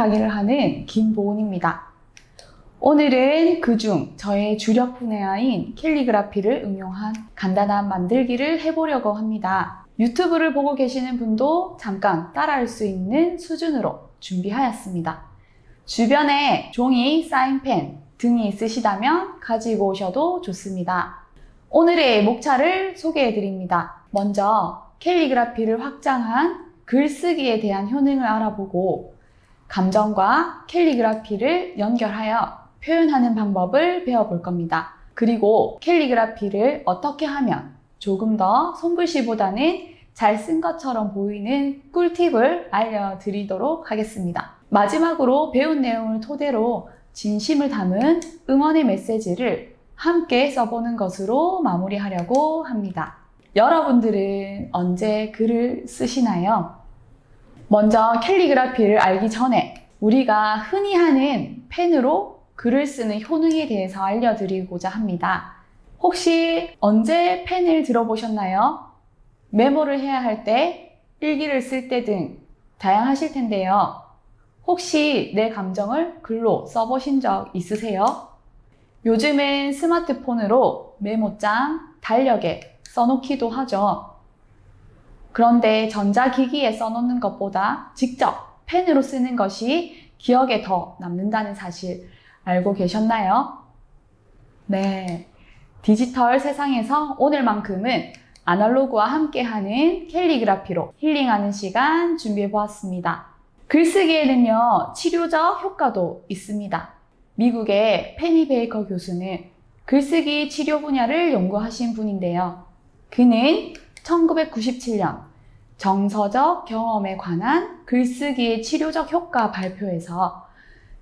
강의를 하는 김보은입니다. 오늘은 그중 저의 주력 분야인 캘리그라피를 응용한 간단한 만들기를 해보려고 합니다. 유튜브를 보고 계시는 분도 잠깐 따라할 수 있는 수준으로 준비하였습니다. 주변에 종이, 사인펜 등이 있으시다면 가지고 오셔도 좋습니다. 오늘의 목차를 소개해 드립니다. 먼저 캘리그라피를 확장한 글쓰기에 대한 효능을 알아보고 감정과 캘리그라피를 연결하여 표현하는 방법을 배워볼 겁니다. 그리고 캘리그라피를 어떻게 하면 조금 더 손글씨보다는 잘 쓴 것처럼 보이는 꿀팁을 알려드리도록 하겠습니다. 마지막으로 배운 내용을 토대로 진심을 담은 응원의 메시지를 함께 써보는 것으로 마무리하려고 합니다. 여러분들은 언제 글을 쓰시나요? 먼저 캘리그라피를 알기 전에 우리가 흔히 하는 펜으로 글을 쓰는 효능에 대해서 알려드리고자 합니다. 혹시 언제 펜을 들어보셨나요? 메모를 해야 할 때, 일기를 쓸 때 등 다양하실 텐데요. 혹시 내 감정을 글로 써보신 적 있으세요? 요즘은 스마트폰으로 메모장, 달력에 써놓기도 하죠. 그런데 전자기기에 써놓는 것보다 직접 펜으로 쓰는 것이 기억에 더 남는다는 사실 알고 계셨나요? 네. 디지털 세상에서 오늘만큼은 아날로그와 함께하는 캘리그라피로 힐링하는 시간 준비해 보았습니다. 글쓰기에는요, 치료적 효과도 있습니다. 미국의 페니 베이커 교수는 글쓰기 치료 분야를 연구하신 분인데요. 그는 1997년 정서적 경험에 관한 글쓰기의 치료적 효과 발표에서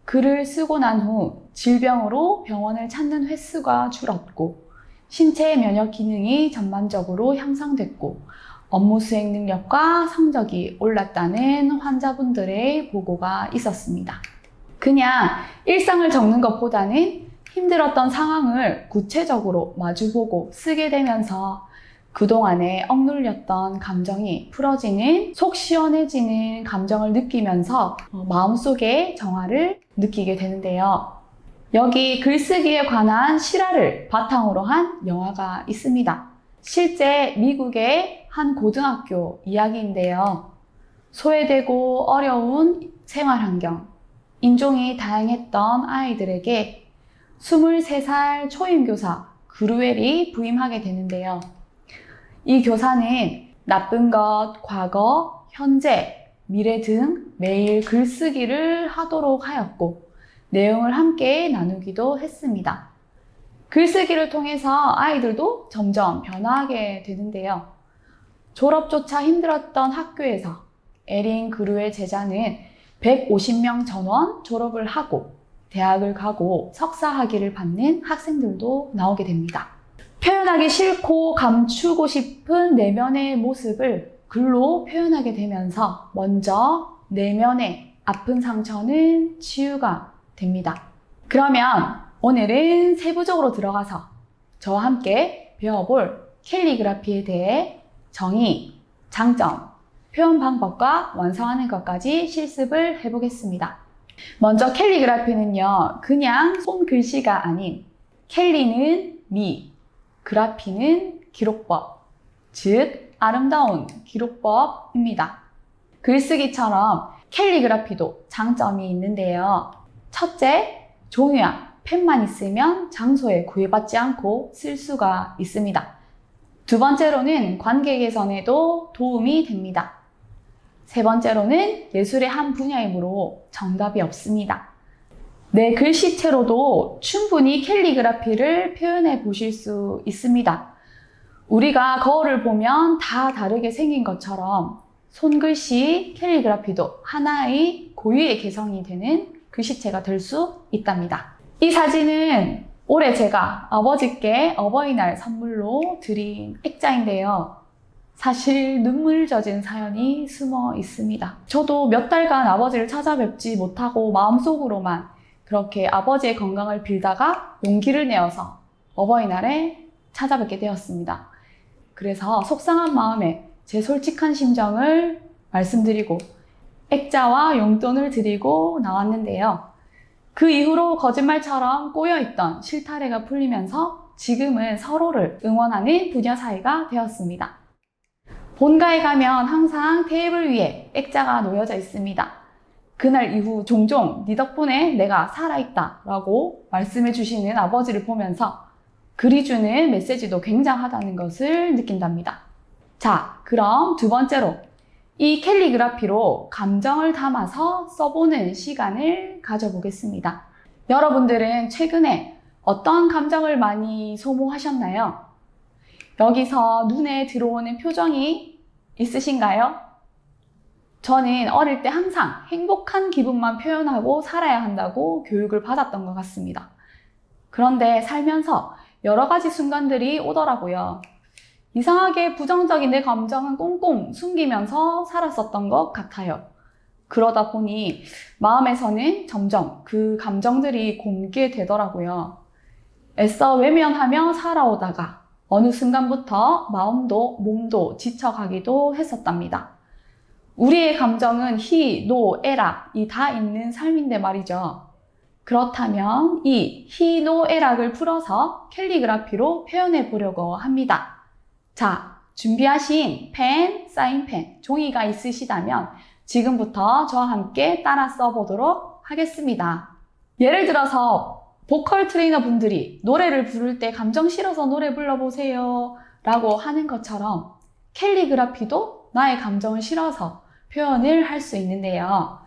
글을 쓰고 난 후 질병으로 병원을 찾는 횟수가 줄었고 신체 면역 기능이 전반적으로 향상됐고 업무 수행 능력과 성적이 올랐다는 환자분들의 보고가 있었습니다. 그냥 일상을 적는 것보다는 힘들었던 상황을 구체적으로 마주보고 쓰게 되면서 그동안에 억눌렸던 감정이 풀어지는, 속 시원해지는 감정을 느끼면서 마음속의 정화를 느끼게 되는데요. 여기 글쓰기에 관한 실화를 바탕으로 한 영화가 있습니다. 실제 미국의 한 고등학교 이야기인데요. 소외되고 어려운 생활 환경, 인종이 다양했던 아이들에게 23살 초임교사 그루엘이 부임하게 되는데요. 이 교사는 나쁜 것, 과거, 현재, 미래 등 매일 글쓰기를 하도록 하였고 내용을 함께 나누기도 했습니다. 글쓰기를 통해서 아이들도 점점 변화하게 되는데요. 졸업조차 힘들었던 학교에서 에린 그루의 제자는 150명 전원 졸업을 하고 대학을 가고 석사 학위를 받는 학생들도 나오게 됩니다. 표현하기 싫고 감추고 싶은 내면의 모습을 글로 표현하게 되면서 먼저 내면의 아픈 상처는 치유가 됩니다. 그러면 오늘은 세부적으로 들어가서 저와 함께 배워볼 캘리그라피에 대해 정의, 장점, 표현 방법과 완성하는 것까지 실습을 해보겠습니다. 먼저 캘리그라피는요, 그냥 손글씨가 아닌 캘리는 미, 그라피는 기록법, 즉 아름다운 기록법입니다. 글쓰기처럼 캘리그라피도 장점이 있는데요. 첫째, 종이와 펜만 있으면 장소에 구애받지 않고 쓸 수가 있습니다. 두 번째로는 관계 개선에도 도움이 됩니다. 세 번째로는 예술의 한 분야이므로 정답이 없습니다. 내 글씨체로도 충분히 캘리그라피를 표현해 보실 수 있습니다. 우리가 거울을 보면 다 다르게 생긴 것처럼 손글씨 캘리그라피도 하나의 고유의 개성이 되는 글씨체가 될 수 있답니다. 이 사진은 올해 제가 아버지께 어버이날 선물로 드린 액자인데요. 사실 눈물 젖은 사연이 숨어 있습니다. 저도 몇 달간 아버지를 찾아뵙지 못하고 마음속으로만 그렇게 아버지의 건강을 빌다가 용기를 내어서 어버이날에 찾아뵙게 되었습니다. 그래서 속상한 마음에 제 솔직한 심정을 말씀드리고 액자와 용돈을 드리고 나왔는데요. 그 이후로 거짓말처럼 꼬여있던 실타래가 풀리면서 지금은 서로를 응원하는 부녀 사이가 되었습니다. 본가에 가면 항상 테이블 위에 액자가 놓여져 있습니다. 그날 이후 종종 네 덕분에 내가 살아있다 라고 말씀해 주시는 아버지를 보면서 글이 주는 메시지도 굉장하다는 것을 느낀답니다. 자, 그럼 두 번째로 이 캘리그라피로 감정을 담아서 써보는 시간을 가져보겠습니다. 여러분들은 최근에 어떤 감정을 많이 소모하셨나요? 여기서 눈에 들어오는 표정이 있으신가요? 저는 어릴 때 항상 행복한 기분만 표현하고 살아야 한다고 교육을 받았던 것 같습니다. 그런데 살면서 여러 가지 순간들이 오더라고요. 이상하게 부정적인 내 감정은 꽁꽁 숨기면서 살았었던 것 같아요. 그러다 보니 마음에서는 점점 그 감정들이 곪게 되더라고요. 애써 외면하며 살아오다가 어느 순간부터 마음도 몸도 지쳐가기도 했었답니다. 우리의 감정은 희, 노, 애락이 다 있는 삶인데 말이죠. 그렇다면 이 희, 노, 애락을 풀어서 캘리그라피로 표현해 보려고 합니다. 자, 준비하신 펜, 사인펜, 종이가 있으시다면 지금부터 저와 함께 따라 써보도록 하겠습니다. 예를 들어서 보컬 트레이너 분들이 노래를 부를 때 감정 실어서 노래 불러보세요 라고 하는 것처럼 캘리그라피도 나의 감정을 실어서 표현을 할 수 있는데요.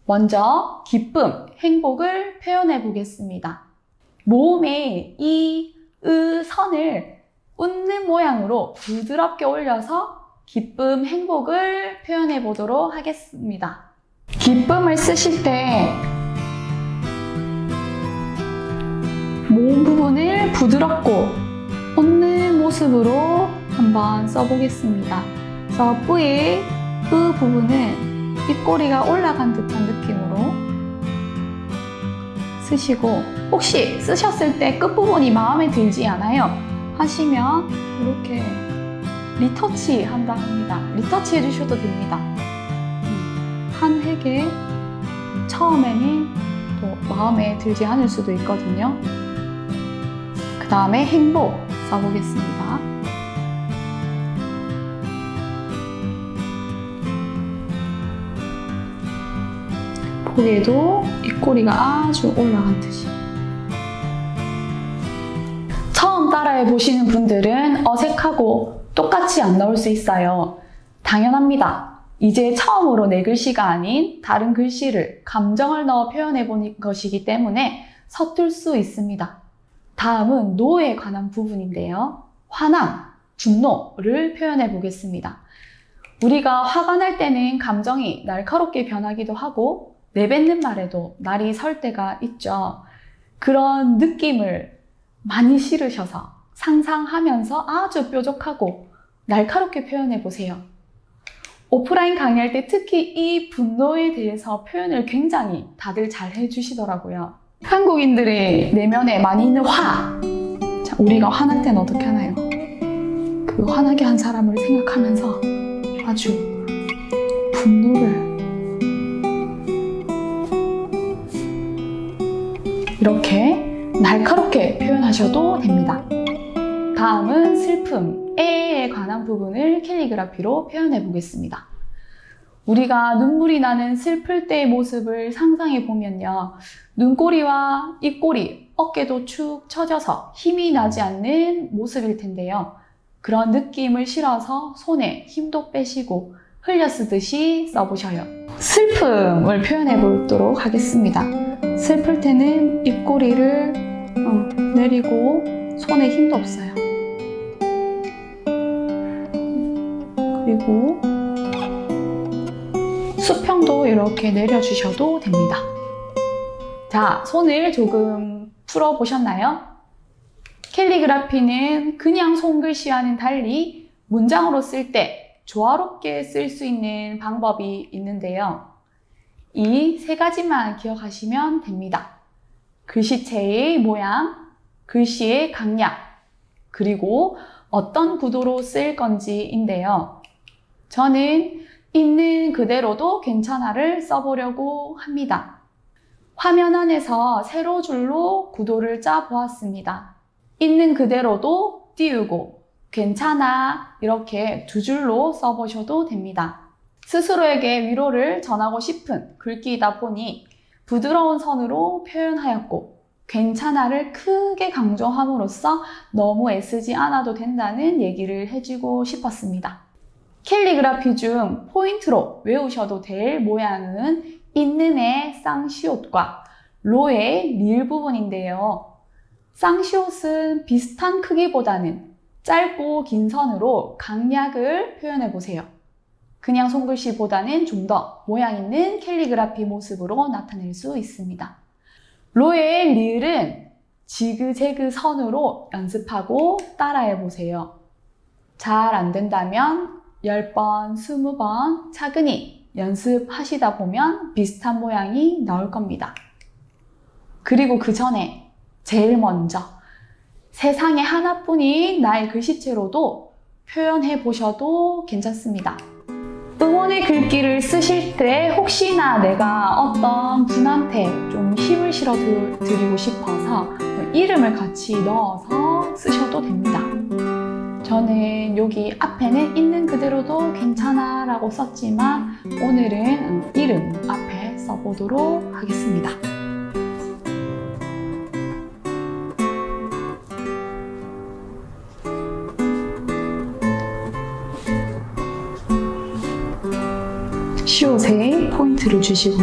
먼저 기쁨, 행복을 표현해 보겠습니다. 모음에 이, 으, 선을 웃는 모양으로 부드럽게 올려서 기쁨, 행복을 표현해 보도록 하겠습니다. 기쁨을 쓰실 때 모음 부분을 부드럽고 웃는 모습으로 한번 써보겠습니다. 그래서 뿌의 으 부분은 입꼬리가 올라간 듯한 느낌으로 쓰시고, 혹시 쓰셨을 때 끝부분이 마음에 들지 않아요 하시면 이렇게 리터치 한다 합니다. 리터치 해주셔도 됩니다. 한 획에 처음에는 또 마음에 들지 않을 수도 있거든요. 그 다음에 행복 써보겠습니다. 보기에도 입꼬리가 아주 올라간 듯이. 처음 따라해 보시는 분들은 어색하고 똑같이 안 나올 수 있어요. 당연합니다. 이제 처음으로 내 글씨가 아닌 다른 글씨를 감정을 넣어 표현해 보는 것이기 때문에 서툴 수 있습니다. 다음은 노에 관한 부분인데요. 화남, 분노를 표현해 보겠습니다. 우리가 화가 날 때는 감정이 날카롭게 변하기도 하고 내뱉는 말에도 날이 설 때가 있죠. 그런 느낌을 많이 실으셔서 상상하면서 아주 뾰족하고 날카롭게 표현해 보세요. 오프라인 강의할 때 특히 이 분노에 대해서 표현을 굉장히 다들 잘 해주시더라고요. 한국인들의 내면에 많이 있는 화. 자, 우리가 화날 때는 어떻게 하나요? 그 화나게 한 사람을 생각하면서 아주 분노를 이렇게 날카롭게 표현하셔도 됩니다. 다음은 슬픔, 애에 관한 부분을 캘리그라피로 표현해 보겠습니다. 우리가 눈물이 나는 슬플 때의 모습을 상상해 보면요. 눈꼬리와 입꼬리, 어깨도 축 처져서 힘이 나지 않는 모습일 텐데요. 그런 느낌을 실어서 손에 힘도 빼시고 흘려 쓰듯이 써보셔요. 슬픔을 표현해 보도록 하겠습니다. 슬플 때는 입꼬리를 내리고 손에 힘도 없어요. 그리고 수평도 이렇게 내려주셔도 됩니다. 자, 손을 조금 풀어보셨나요? 캘리그라피는 그냥 손글씨와는 달리 문장으로 쓸 때 조화롭게 쓸 수 있는 방법이 있는데요. 이 세 가지만 기억하시면 됩니다. 글씨체의 모양, 글씨의 강약, 그리고 어떤 구도로 쓸 건지인데요. 저는 있는 그대로도 괜찮아를 써보려고 합니다. 화면 안에서 세로 줄로 구도를 짜 보았습니다. 있는 그대로도 띄우고 괜찮아 이렇게 두 줄로 써보셔도 됩니다. 스스로에게 위로를 전하고 싶은 글귀이다 보니 부드러운 선으로 표현하였고 괜찮아를 크게 강조함으로써 너무 애쓰지 않아도 된다는 얘기를 해주고 싶었습니다. 캘리그라피 중 포인트로 외우셔도 될 모양은 있는의 쌍시옷과 로의 리을 부분인데요. 쌍시옷은 비슷한 크기보다는 짧고 긴 선으로 강약을 표현해 보세요. 그냥 손글씨보다는 좀 더 모양 있는 캘리그라피 모습으로 나타낼 수 있습니다. 로의 리을은 지그재그 선으로 연습하고 따라해 보세요. 잘 안 된다면 10번, 20번 차근히 연습하시다 보면 비슷한 모양이 나올 겁니다. 그리고 그 전에 제일 먼저 세상에 하나뿐인 나의 글씨체로도 표현해 보셔도 괜찮습니다. 응원의 글귀를 쓰실 때 혹시나 내가 어떤 분한테 좀 힘을 실어 드리고 싶어서 이름을 같이 넣어서 쓰셔도 됩니다. 저는 여기 앞에는 있는 그대로도 괜찮아 라고 썼지만 오늘은 이름 앞에 써보도록 하겠습니다. 시옷에 포인트를 주시고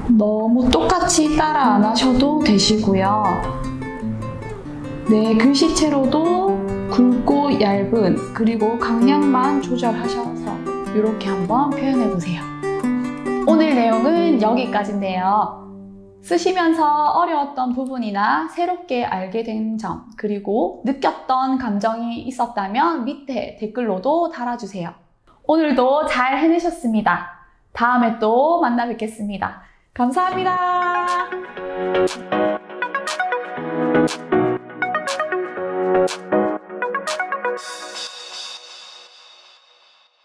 너무 똑같이 따라 안 하셔도 되시고요. 내 글씨체로도 굵고 얇은 그리고 강약만 조절하셔서 이렇게 한번 표현해 보세요. 오늘 내용은 여기까지인데요. 쓰시면서 어려웠던 부분이나 새롭게 알게 된 점 그리고 느꼈던 감정이 있었다면 밑에 댓글로도 달아주세요. 오늘도 잘 해내셨습니다. 다음에 또 만나 뵙겠습니다. 감사합니다.